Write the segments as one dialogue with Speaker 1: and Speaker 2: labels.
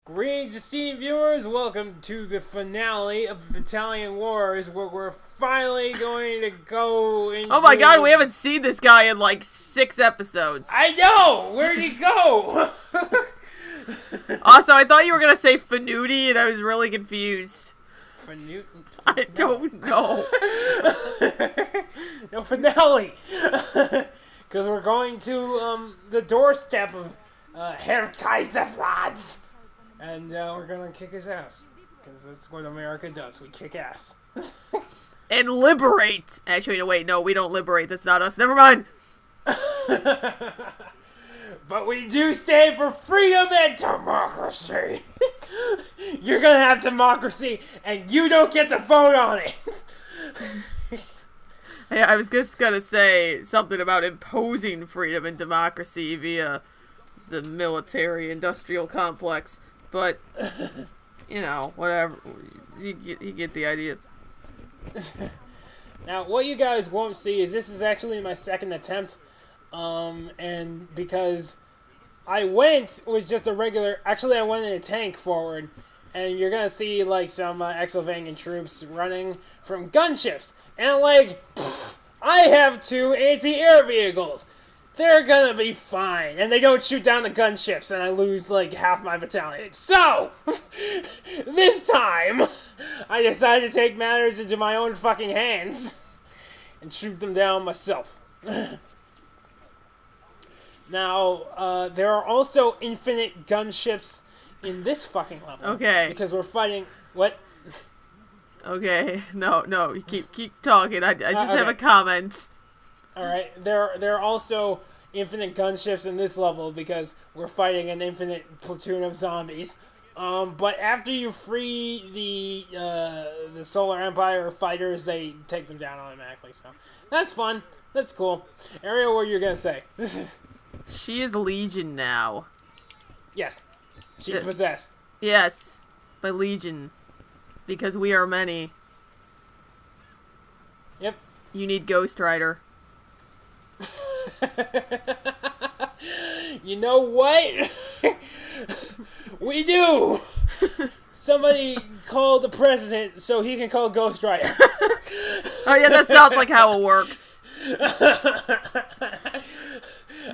Speaker 1: Greetings, esteemed viewers. Welcome to the finale of Battalion Wars, where we're finally going to go into...
Speaker 2: Oh my god, we haven't seen this guy in like 6 episodes.
Speaker 1: I know! Where'd he go?
Speaker 2: Also, I thought you were gonna say Fanuti, and I was really confused. I don't know.
Speaker 1: No, finale! Because we're going to the doorstep of Herr Kaiserflads. And we're gonna kick his ass. Because that's what America does. We kick ass.
Speaker 2: And liberate! Actually, no, wait, no, we don't liberate. That's not us. Never mind!
Speaker 1: But we do stand for freedom and democracy. You're gonna have democracy, and you don't get to vote on it.
Speaker 2: Hey, I was just gonna say something about imposing freedom and democracy via the military-industrial complex. But, you know, whatever. You get the idea.
Speaker 1: Now, what you guys won't see is this is actually my second attempt. And because I went with just a regular... Actually, I went in a tank forward. And you're going to see, like, some Exylvanian troops running from gunships. And, like, I have 2 anti-air vehicles. They're gonna be fine, and they don't shoot down the gunships, and I lose, like, half my battalion. So, this time, I decided to take matters into my own fucking hands, and shoot them down myself. Now, there are also infinite gunships in this fucking level.
Speaker 2: Okay.
Speaker 1: Because we're fighting... What?
Speaker 2: Okay, no, you keep talking. I just have
Speaker 1: okay.
Speaker 2: a comment.
Speaker 1: Alright, there are also infinite gunships in this level because we're fighting an infinite platoon of zombies. But after you free the Solar Empire fighters, they take them down automatically, so that's fun. That's cool. Ariel, what are you gonna say?
Speaker 2: She is Legion now.
Speaker 1: Yes. She's possessed.
Speaker 2: Yes, by Legion. Because we are many.
Speaker 1: Yep.
Speaker 2: You need Ghost Rider.
Speaker 1: You know what? We do! Somebody call the president so he can call Ghost Rider.
Speaker 2: Oh yeah, that sounds like how it works.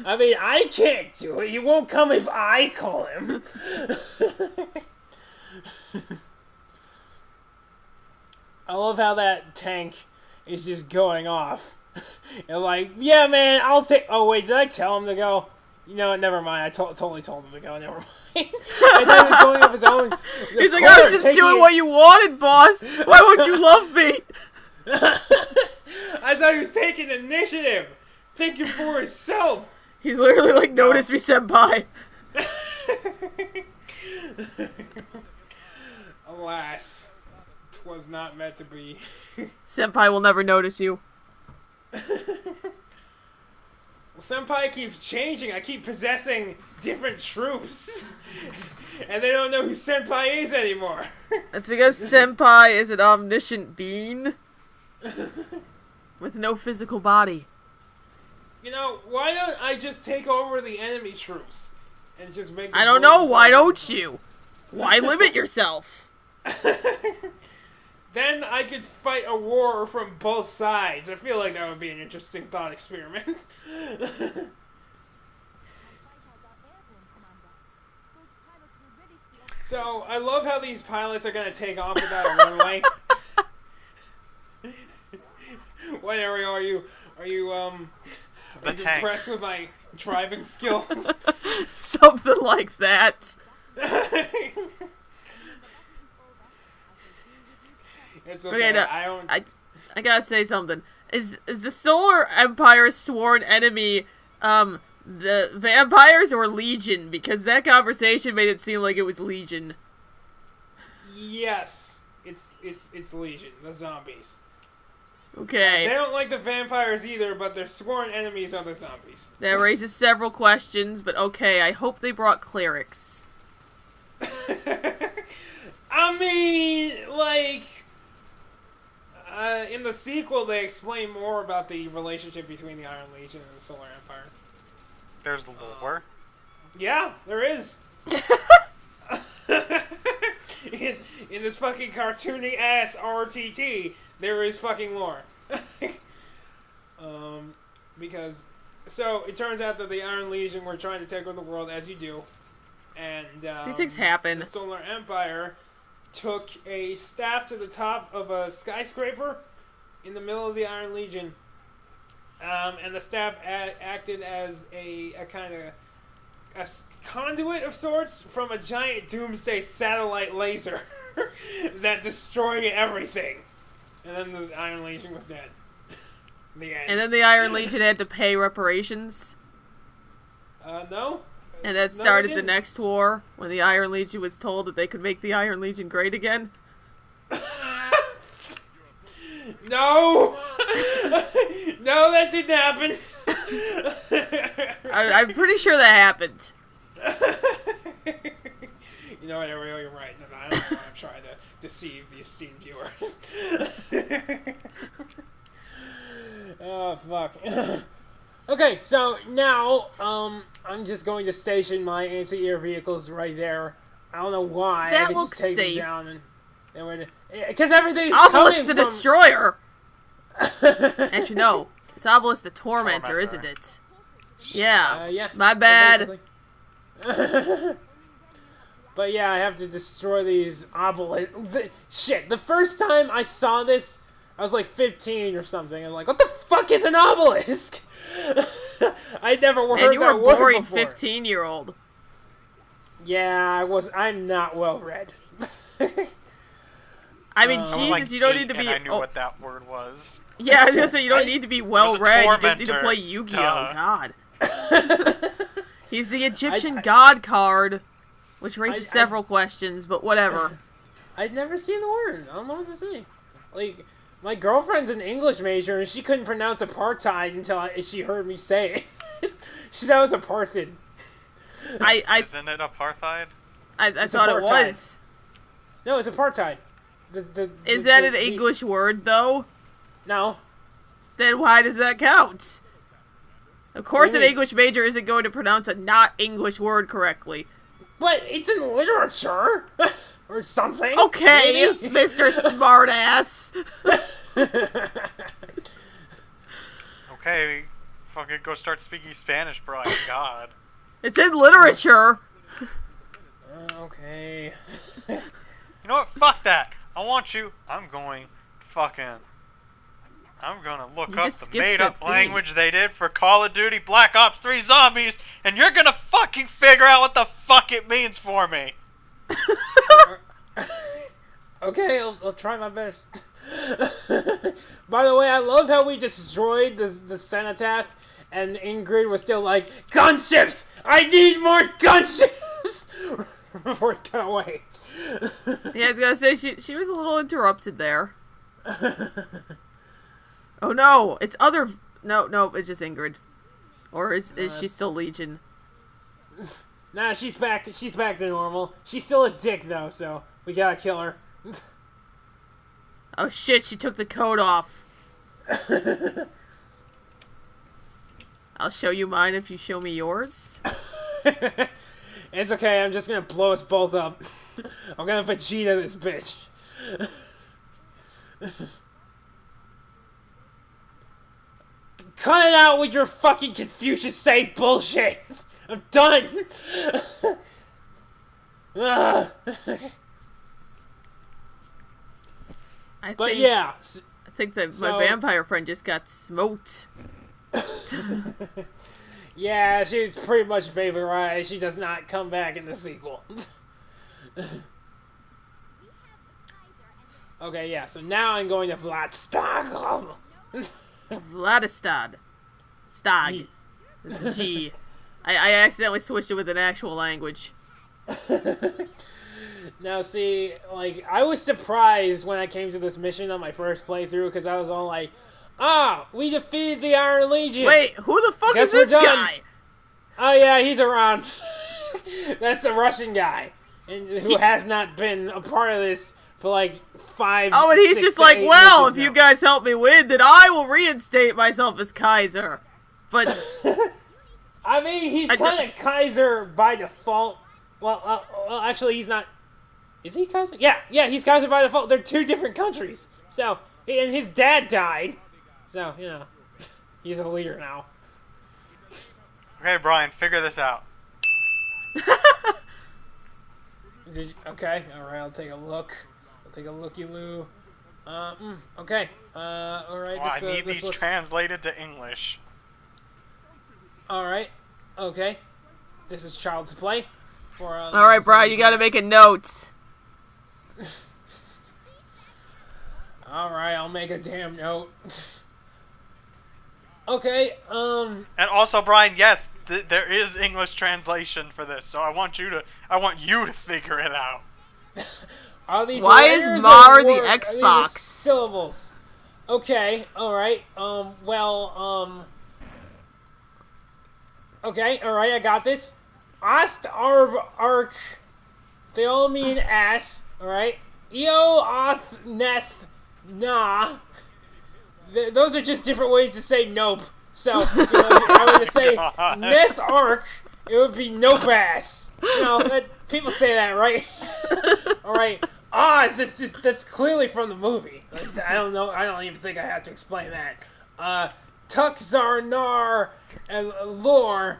Speaker 1: I mean, I can't do it. He won't come if I call him. I love how that tank is just going off. And like, yeah, man, I'll take... Oh, wait, did I tell him to go? You know what, never mind. I totally told him to go. Never mind. I thought he was going of his own.
Speaker 2: He's like, I was just doing what you wanted, boss. Why would you love me?
Speaker 1: I thought he was taking initiative. Thinking for himself.
Speaker 2: He's literally like, notice me, senpai.
Speaker 1: Alas, 'twas not meant to be.
Speaker 2: Senpai will never notice you.
Speaker 1: Well, Senpai keeps changing. I keep possessing different troops. And they don't know who Senpai is anymore.
Speaker 2: That's because Senpai is an omniscient being with no physical body.
Speaker 1: You know, why don't I just take over the enemy troops? And just make them...
Speaker 2: I don't know, why don't you? Why limit yourself?
Speaker 1: Then I could fight a war from both sides. I feel like that would be an interesting thought experiment. So, I love how these pilots are going to take off without a runway. What, Ariel, are you impressed with my driving skills?
Speaker 2: Something like that.
Speaker 1: It's okay,
Speaker 2: no,
Speaker 1: I
Speaker 2: gotta say something. Is the Solar Empire's sworn enemy, the vampires or Legion? Because that conversation made it seem like it was Legion.
Speaker 1: Yes, it's Legion, the zombies.
Speaker 2: Okay.
Speaker 1: They don't like the vampires either, but their sworn enemies are the zombies.
Speaker 2: That raises several questions, but okay, I hope they brought clerics.
Speaker 1: I mean, like... in the sequel, they explain more about the relationship between the Iron Legion and the Solar Empire.
Speaker 3: There's lore?
Speaker 1: Yeah, there is. in this fucking cartoony ass RTT, there is fucking lore. Because so it turns out that the Iron Legion were trying to take over the world, as you do, and
Speaker 2: these things happen.
Speaker 1: The Solar Empire took a staff to the top of a skyscraper in the middle of the Iron Legion, and the staff acted as a kind of a conduit of sorts from a giant doomsday satellite laser that destroyed everything. And then the Iron Legion was dead. The end.
Speaker 2: And then the Iron Legion had to pay reparations.
Speaker 1: No.
Speaker 2: And that started the next war, when the Iron Legion was told that they could make the Iron Legion great again.
Speaker 1: No! No, that didn't happen.
Speaker 2: I'm pretty sure that happened.
Speaker 1: You know what, Ariel, you're right. No, I don't know. I'm trying to deceive the esteemed viewers. Oh, fuck. Okay, so now, I'm just going to station my anti-air vehicles right there. I don't know why.
Speaker 2: That
Speaker 1: I could
Speaker 2: looks
Speaker 1: just take
Speaker 2: safe.
Speaker 1: Them down and because everything's
Speaker 2: Obelisk
Speaker 1: coming
Speaker 2: the
Speaker 1: from...
Speaker 2: Destroyer! Actually, no. It's Obelisk the Tormentor, isn't it? Yeah.
Speaker 1: Yeah.
Speaker 2: My bad.
Speaker 1: But yeah, I have to destroy these obelisks. Shit, the first time I saw this, I was like 15 or something. I'm like, what the fuck is an obelisk? I'd never heard that word before.
Speaker 2: And you were a boring 15-year-old.
Speaker 1: Yeah, I'm not well read.
Speaker 2: I mean, Jesus,
Speaker 3: like
Speaker 2: you don't need to be...
Speaker 3: I knew what that word was.
Speaker 2: Yeah, I was gonna say, you don't need to be well-read. You just need to
Speaker 3: tormentor.
Speaker 2: play Yu-Gi-Oh!
Speaker 3: Duh.
Speaker 2: God. He's the Egyptian god card, which raises several questions, but whatever.
Speaker 1: I'd never seen the word. I don't know what to say. Like, my girlfriend's an English major, and she couldn't pronounce apartheid until she heard me say it. She said it was apartheid.
Speaker 3: Isn't it apartheid?
Speaker 2: I thought
Speaker 1: apartheid.
Speaker 2: it was.
Speaker 1: No, it's apartheid.
Speaker 2: Is that an English word, though?
Speaker 1: No.
Speaker 2: Then why does that count? Of course an
Speaker 1: mean?
Speaker 2: English major isn't going to pronounce a not English word correctly.
Speaker 1: But it's in literature! Or something.
Speaker 2: Okay,
Speaker 1: maybe?
Speaker 2: Mr. Smartass.
Speaker 3: Okay, fucking go start speaking Spanish, bro. God.
Speaker 2: It's in literature.
Speaker 1: Okay.
Speaker 3: You know what? Fuck that. I want you. I'm gonna look
Speaker 2: You
Speaker 3: up
Speaker 2: just
Speaker 3: the
Speaker 2: skipped
Speaker 3: made-up
Speaker 2: that scene.
Speaker 3: language they did for Call of Duty Black Ops 3 Zombies, and you're gonna fucking figure out what the fuck it means for me.
Speaker 1: Okay, I'll try my best. By the way, I love how we destroyed the cenotaph, and Ingrid was still like, gunships! I need more gunships! Before it got away.
Speaker 2: Yeah, I was gonna say, she was a little interrupted there. Oh no, it's other... No, it's just Ingrid. Or is she still Legion?
Speaker 1: Nah, she's back to normal. She's still a dick though, so we gotta kill her.
Speaker 2: Oh shit, she took the coat off. I'll show you mine if you show me yours.
Speaker 1: It's okay, I'm just gonna blow us both up. I'm gonna Vegeta this bitch. Cut it out with your fucking Confucius say bullshit! I'm done!
Speaker 2: I think that my vampire friend just got smoked.
Speaker 1: Yeah, she's pretty much vaporized. She does not come back in the sequel. Okay, yeah, so now I'm going to Vladstag.
Speaker 2: Vladistad. Stag. It's a G. I accidentally switched it with an actual language.
Speaker 1: Now, see, like, I was surprised when I came to this mission on my first playthrough, because I was all like, we defeated the Iron Legion.
Speaker 2: Wait, who the fuck
Speaker 1: Guess
Speaker 2: is this
Speaker 1: we're done.
Speaker 2: guy?
Speaker 1: Oh, yeah, he's around. That's the Russian guy, and who has not been a part of this for, like, 5
Speaker 2: Oh, and he's
Speaker 1: 6
Speaker 2: just
Speaker 1: to
Speaker 2: like,
Speaker 1: 8
Speaker 2: well, if
Speaker 1: missions
Speaker 2: you
Speaker 1: now.
Speaker 2: guys help me win, then I will reinstate myself as Kaiser. But...
Speaker 1: I mean, he's
Speaker 2: I
Speaker 1: kind of Kaiser by default. Well, actually, he's not. Is he Kaiser? Yeah, he's Kaiser by default. They're two different countries. So, and his dad died. So, he's a leader now.
Speaker 3: Okay, Brian, figure this out.
Speaker 1: Okay, alright, I'll take a look. I'll take a looky-loo. Okay. Alright,
Speaker 3: I need these translated to English.
Speaker 1: Alright, okay. This is Child's Play.
Speaker 2: Alright, Brian, you gotta make a note.
Speaker 1: Alright, I'll make a damn note. Okay,
Speaker 3: And also, Brian, yes, there is English translation for this, so I want you to figure it out.
Speaker 1: Are these
Speaker 2: Why is
Speaker 1: letters
Speaker 2: Mar
Speaker 1: or
Speaker 2: the
Speaker 1: are these
Speaker 2: Xbox?
Speaker 1: syllables? Okay, alright, okay, alright, I got this. Ost, arb, arc, they all mean ass, alright? Eo, oth, neth, nah. Those are just different ways to say nope. So, if I were to say neth arc, it would be nope ass. People say that, right? Alright. That's clearly from the movie. Like, I don't know. I don't even think I have to explain that. Tuk, Zar, Nar, and Lore.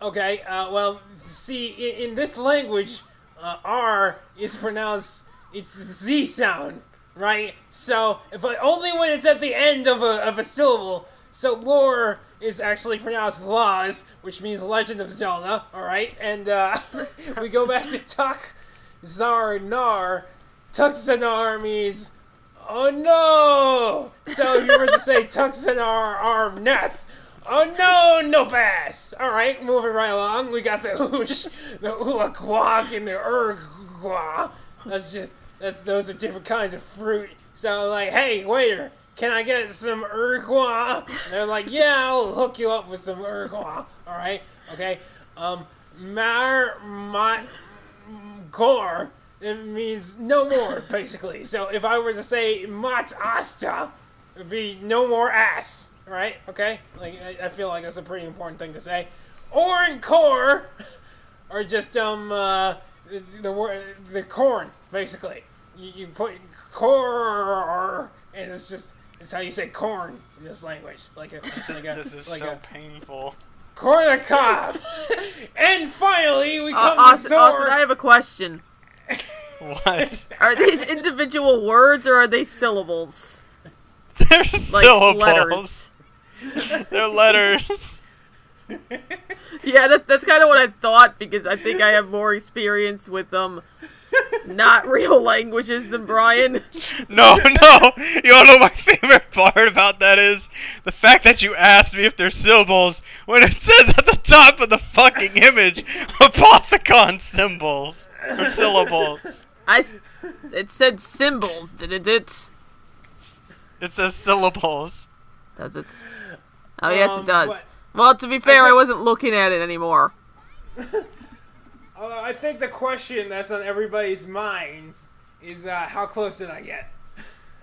Speaker 1: Okay. Well, see, in this language, R is pronounced. It's the Z sound, right? So, only when it's at the end of a syllable. So Lore is actually pronounced Laws, which means Legend of Zelda. All right, and we go back to Tuk, Zar, Nar. Tuk Zanar means oh no. So if you were to say Tuk Zanar Arv Neth. Oh no, no pass. All right, moving right along. We got the Oosh, the Ulaquak, and the Urgwa. Those are different kinds of fruit. So like, hey waiter, can I get some Urgwa? They're like, yeah, I'll hook you up with some Urgwa. All right, okay. Gor, it means no more, basically. So if I were to say mat asta, it would be no more ass. Right? Okay? Like, I feel like that's a pretty important thing to say. Or and core are just the corn, basically. You put core, and it's how you say corn in this language.
Speaker 3: This is so painful.
Speaker 1: Corn a cob. And finally, we come to Zor.
Speaker 2: Austin, I have a question.
Speaker 3: What?
Speaker 2: Are these individual words or are they syllables?
Speaker 3: They're
Speaker 2: like
Speaker 3: syllables.
Speaker 2: Letters.
Speaker 3: They're letters.
Speaker 2: Yeah, that's kind of what I thought, because I think I have more experience with not real languages than Brian.
Speaker 3: No. You wanna know my favorite part about that is the fact that you asked me if they're syllables when it says at the top of the fucking image Apothecon symbols or syllables.
Speaker 2: It said symbols, didn't it?
Speaker 3: It says syllables.
Speaker 2: Does it? Oh, yes, it does. Well, to be fair, I wasn't looking at it anymore.
Speaker 1: I think the question that's on everybody's minds is, how close did I get?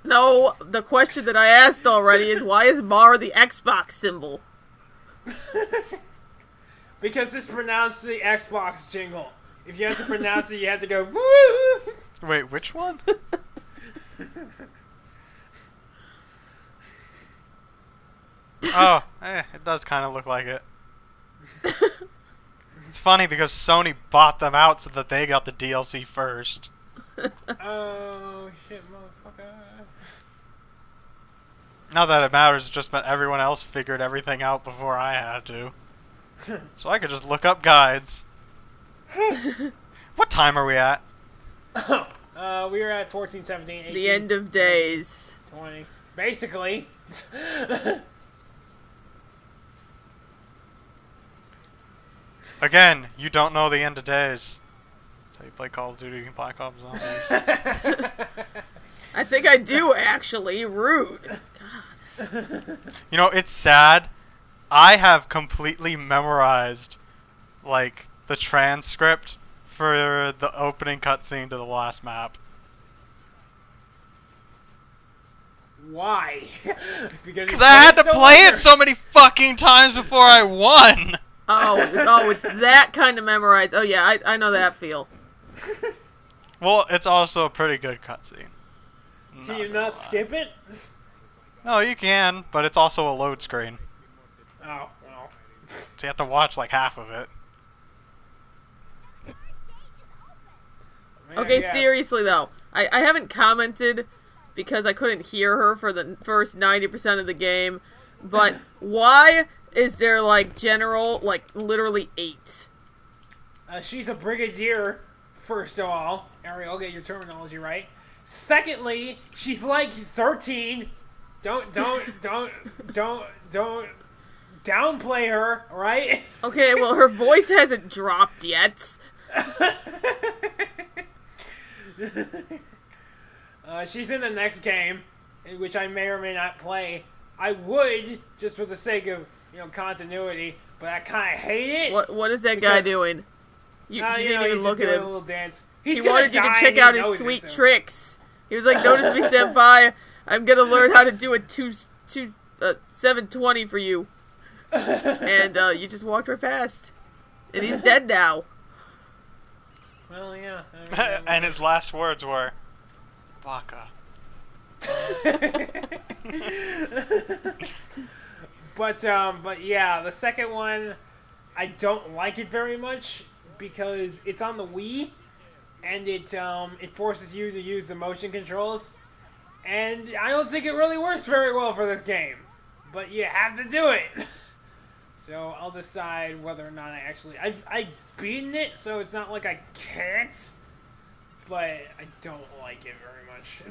Speaker 2: No, the question that I asked already is, why is Mar the Xbox symbol?
Speaker 1: Because it's pronounced the Xbox jingle. If you have to pronounce it, you have to go, woo!
Speaker 3: Wait, which one? Oh, it does kind of look like it. It's funny because Sony bought them out so that they got the DLC first.
Speaker 1: Oh, shit, motherfucker.
Speaker 3: Not that it matters, just that everyone else figured everything out before I had to. So I could just look up guides. What time are we at?
Speaker 1: We are at 14, 17, 18.
Speaker 2: The end of days.
Speaker 1: 20. Basically.
Speaker 3: Again, you don't know the end of days. That's how you play Call of Duty and Black Ops Zombies.
Speaker 2: I think I do, actually. Rude. God.
Speaker 3: You know, it's sad. I have completely memorized, like, the transcript for the opening cutscene to the last map.
Speaker 1: Why? Because
Speaker 3: I had to play it so many fucking times before I won!
Speaker 2: Oh, it's that kind of memorized. Oh, yeah, I know that feel.
Speaker 3: Well, it's also a pretty good cutscene.
Speaker 1: Can you not skip it?
Speaker 3: No, you can, but it's also a load screen.
Speaker 1: Oh, well.
Speaker 3: So you have to watch like half of it.
Speaker 2: Okay, seriously though, I haven't commented because I couldn't hear her for the first 90% of the game, but why is there like general, like literally 8?
Speaker 1: She's a brigadier, first of all. Ariel, get your terminology right. Secondly, she's like 13. Don't downplay her, right?
Speaker 2: Okay, well her voice hasn't dropped yet.
Speaker 1: She's in the next game, which I may or may not play. I would, just for the sake of, continuity, but I kind of hate it.
Speaker 2: What is that guy doing? You didn't even look at him.
Speaker 1: A little dance.
Speaker 2: He wanted you to check out his sweet tricks. He was like, "Notice me, senpai. I'm gonna learn how to do a 720 for you." And you just walked right past, and he's dead now.
Speaker 1: Well, yeah.
Speaker 3: And his last words were, "Baka."
Speaker 1: But yeah, the second one, I don't like it very much because it's on the Wii, and it forces you to use the motion controls, and I don't think it really works very well for this game. But you have to do it. So I'll decide whether or not I've beaten it, so it's not like I can't, but I don't like it very much.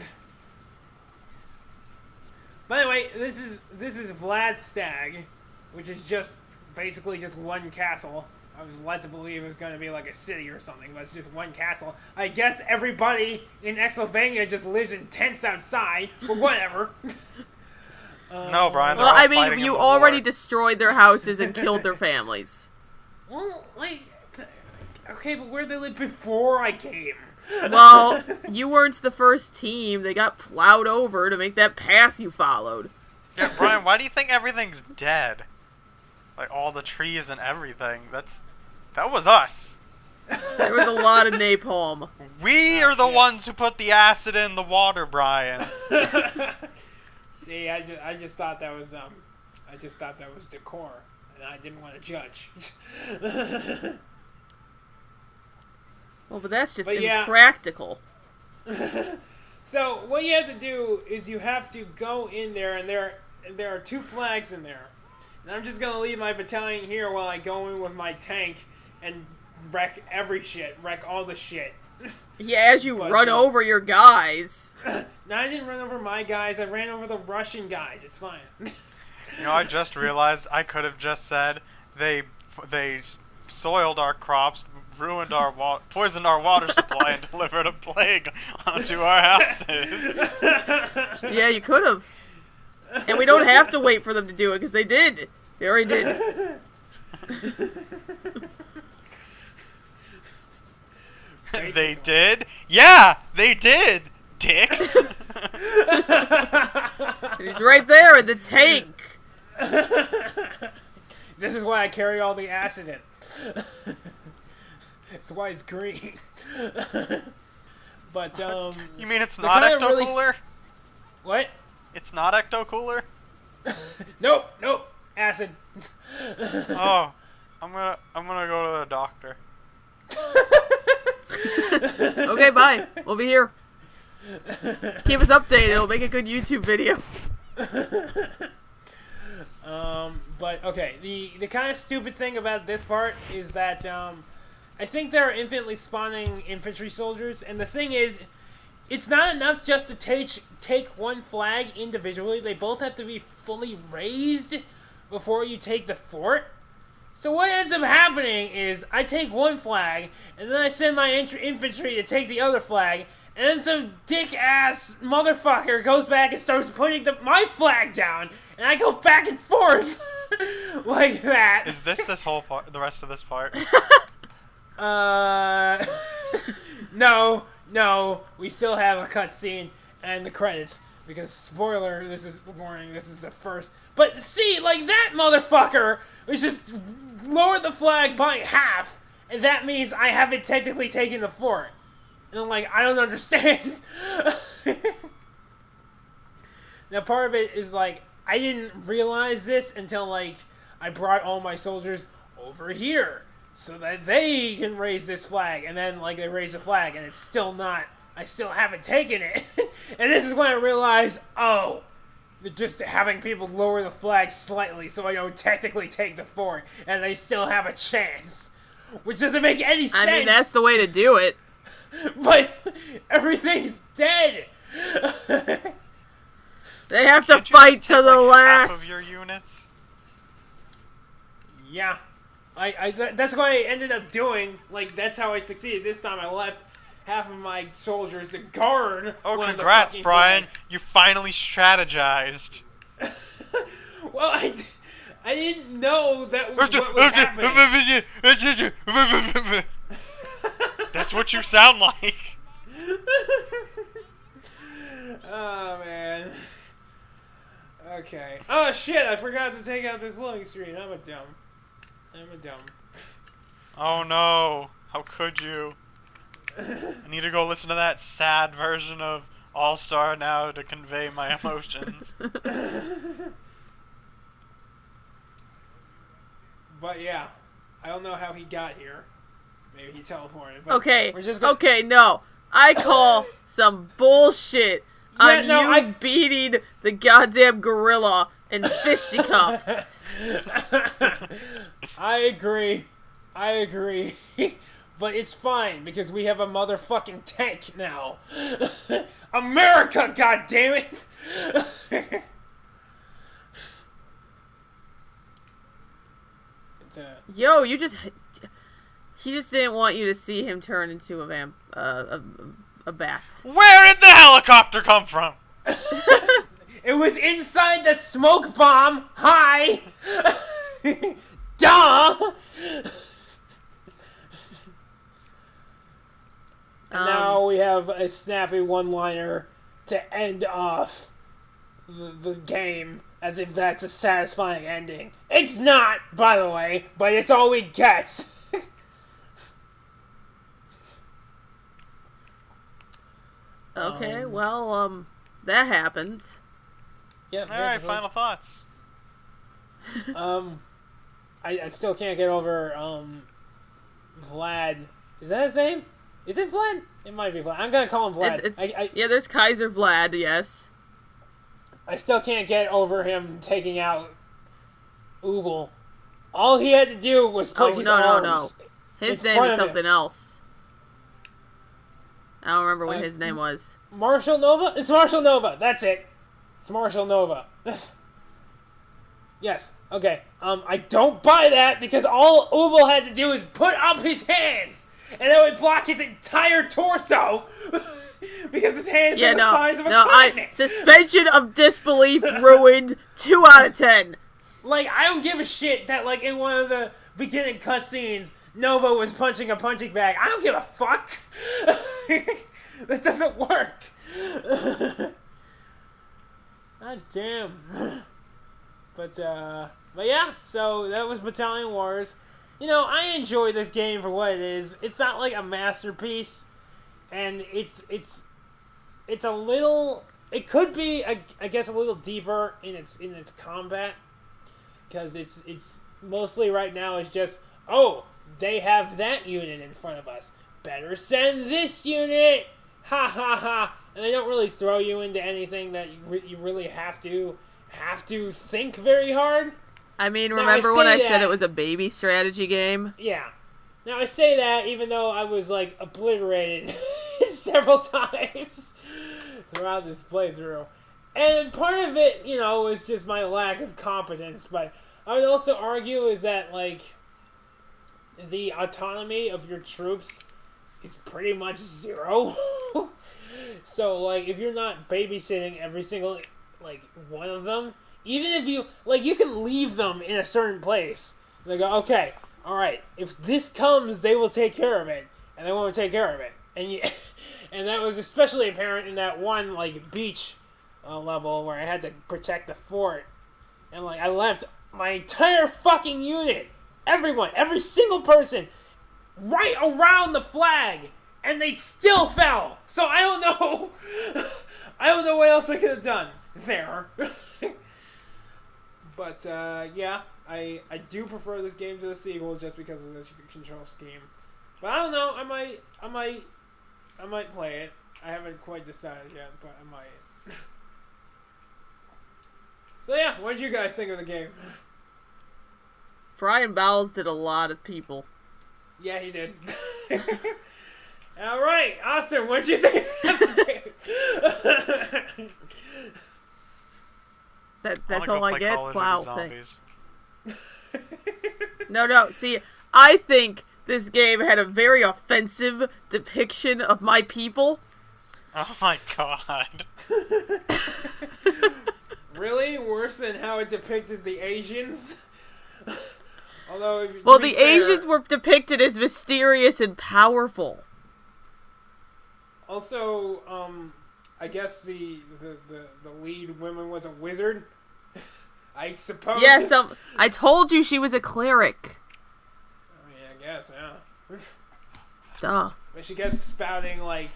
Speaker 1: By the way, this is Vlad's Stag, which is just basically just one castle. I was led to believe it was going to be like a city or something, but it's just one castle. I guess everybody in Exylvania just lives in tents outside, or whatever.
Speaker 3: No, Brian.
Speaker 2: Well, I mean, you already destroyed their houses and killed their families.
Speaker 1: Well, like, okay, but where they lived before I came?
Speaker 2: Well, you weren't the first team. They got plowed over to make that path you followed.
Speaker 3: Yeah, Brian, why do you think everything's dead? Like, all the trees and everything. That was us.
Speaker 2: There was a lot of napalm.
Speaker 3: We are the ones who put the acid in the water, Brian.
Speaker 1: See, I just thought that was decor, and I didn't want to judge.
Speaker 2: Well, but that's just impractical.
Speaker 1: So what you have to do is you have to go in there, and there are 2 flags in there. And I'm just gonna leave my battalion here while I go in with my tank and wreck all the shit.
Speaker 2: Yeah, as you run over your guys.
Speaker 1: No, I didn't run over my guys. I ran over the Russian guys. It's fine.
Speaker 3: I just realized I could have just said they soiled our crops, ruined our poisoned our water supply, and delivered a plague onto our houses.
Speaker 2: Yeah, you could have. And we don't have to wait for them to do it, because they did. They already did.
Speaker 3: They did? Yeah, they did, dick.
Speaker 2: He's right there in the tank.
Speaker 1: This is why I carry all the acid in. That's why it's green. But
Speaker 3: you mean it's not ecto-cooler?
Speaker 1: What?
Speaker 3: It's not ecto-cooler?
Speaker 1: Nope, acid.
Speaker 3: Oh, I'm gonna go to the doctor.
Speaker 2: Okay, bye. We'll be here. Keep us updated. It'll make a good YouTube video.
Speaker 1: But okay, the kind of stupid thing about this part is that I think there are infinitely spawning infantry soldiers, and the thing is, it's not enough just to take one flag individually. They both have to be fully raised before you take the fort. So what ends up happening is I take one flag, and then I send my infantry to take the other flag, and then some dick-ass motherfucker goes back and starts putting my flag down, and I go back and forth like that.
Speaker 3: Is this whole part, the rest of this part?
Speaker 1: No, we still have a cutscene and the credits, because spoiler, this is the first. But see, like, that motherfucker was just lowered the flag by half, and that means I haven't technically taken the fort. And I'm like, I don't understand. Now, part of it is like, I didn't realize this until like I brought all my soldiers over here so that they can raise this flag. And then like they raise the flag and it's still not, I still haven't taken it. And this is when I realized, oh, they're just having people lower the flag slightly so I don't technically take the fort and they still have a chance. Which doesn't make any sense.
Speaker 2: I mean, that's the way to do it.
Speaker 1: But everything's dead.
Speaker 2: They have to
Speaker 3: Can't you
Speaker 2: fight
Speaker 3: just
Speaker 2: to
Speaker 3: take,
Speaker 2: the
Speaker 3: like,
Speaker 2: last.
Speaker 3: half of your units?
Speaker 1: Yeah. That's what I ended up doing. Like, that's how I succeeded. This time I left half of my soldiers to guard
Speaker 3: Oh,
Speaker 1: one
Speaker 3: congrats,
Speaker 1: of the
Speaker 3: Brian.
Speaker 1: flags.
Speaker 3: You finally strategized.
Speaker 1: Well, I didn't know that was what was happening.
Speaker 3: That's what you sound like.
Speaker 1: Oh, man. Okay. Oh, shit, I forgot to take out this loading screen. I'm a dumb.
Speaker 3: Oh no, how could you? I need to go listen to that sad version of All-Star now to convey my emotions.
Speaker 1: But yeah, I don't know how he got here. Maybe he teleported. But
Speaker 2: Okay,
Speaker 1: we're just gonna...
Speaker 2: okay, no. I call some bullshit on you beating the goddamn gorilla in fisticuffs.
Speaker 1: I agree. But it's fine because we have a motherfucking tank now. America, goddammit!
Speaker 2: Yo, he just didn't want you to see him turn into a bat.
Speaker 3: Where did the helicopter come from?
Speaker 1: It was inside the smoke bomb. Hi. Duh. And now we have a snappy one-liner to end off the game as if that's a satisfying ending. It's not, by the way, but it's all we get.
Speaker 2: Okay, well, that happened.
Speaker 1: Yeah.
Speaker 3: Alright, final thoughts.
Speaker 1: I still can't get over Vlad. Is that his name? Is it Vlad? It might be Vlad. I'm gonna call him Vlad.
Speaker 2: Yeah, there's Kaiser Vlad, yes.
Speaker 1: I still can't get over him taking out Ubel. All he had to do was put his arms.
Speaker 2: No. His name is something else. I don't remember what his name was.
Speaker 1: Marshall Nova? It's Marshall Nova. That's it. It's Marshall Nova. Yes. Okay. I don't buy that because all Ubel had to do is put up his hands, and that would block his entire torso. Because his hands are the size of a continent.
Speaker 2: Suspension of disbelief ruined. 2 out of 10.
Speaker 1: Like, I don't give a shit that, like, in one of the beginning cutscenes, Nova was punching a punching bag. I don't give a fuck. That doesn't work. God damn. But yeah, so that was Battalion Wars. You know, I enjoy this game for what it is. It's not like a masterpiece. And it's a little. It could be, I guess, a little deeper in its combat, because it's mostly right now is just, oh, they have that unit in front of us. Better send this unit. Ha ha ha! And they don't really throw you into anything that you really have to think very hard.
Speaker 2: I mean, remember when I said it was a baby strategy game?
Speaker 1: Yeah. Now, I say that even though I was, like, obliterated several times throughout this playthrough. And part of it, you know, is just my lack of competence. But I would also argue is that, like, the autonomy of your troops is pretty much 0. So, like, if you're not babysitting every single, like, one of them, even if you, like, you can leave them in a certain place. They go, okay, alright, if this comes, they will take care of it. And they won't take care of it. And that was especially apparent in that one, like, beach level where I had to protect the fort. And, like, I left my entire fucking unit, everyone, every single person, right around the flag. and they still fell. So I don't know. I don't know what else I could have done there. But yeah, I do prefer this game to the sequel just because of the control scheme. But I don't know. I might play it. I haven't quite decided yet, but I might. So yeah, what did you guys think of the game?
Speaker 2: Brian Bowles did a lot of people.
Speaker 1: Yeah, he did. All right, Austin, what did you think of the game?
Speaker 2: That's all I get? Wow,
Speaker 3: Zombies.
Speaker 2: No, see, I think this game had a very offensive depiction of my people.
Speaker 3: Oh my god.
Speaker 1: Really? Worse than how it depicted the Asians? Although,
Speaker 2: well, the Asians were depicted as mysterious and powerful.
Speaker 1: Also, I guess the lead woman was a wizard. I suppose.
Speaker 2: Yes, I told you she was a cleric.
Speaker 1: I mean, I guess, yeah.
Speaker 2: Duh.
Speaker 1: But she kept spouting, like,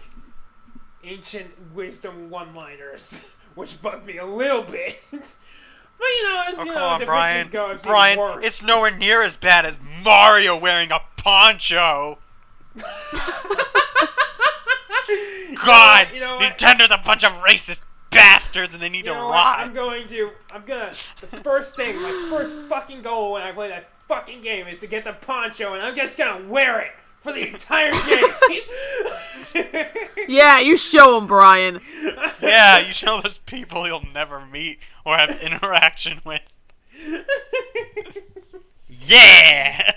Speaker 1: ancient wisdom one-liners, which bugged me a little bit. But, you know, as depictions
Speaker 3: Brian.
Speaker 1: go, I've seen
Speaker 3: Brian,
Speaker 1: worse.
Speaker 3: it's nowhere near as bad as Mario wearing a poncho. God, Nintendo's a bunch of racist bastards and they need to rot.
Speaker 1: The first thing, my first fucking goal when I play that fucking game is to get the poncho, and I'm just gonna wear it for the entire game.
Speaker 2: Yeah, you show them, Brian.
Speaker 3: Yeah, you show those people you'll never meet or have interaction with. Yeah!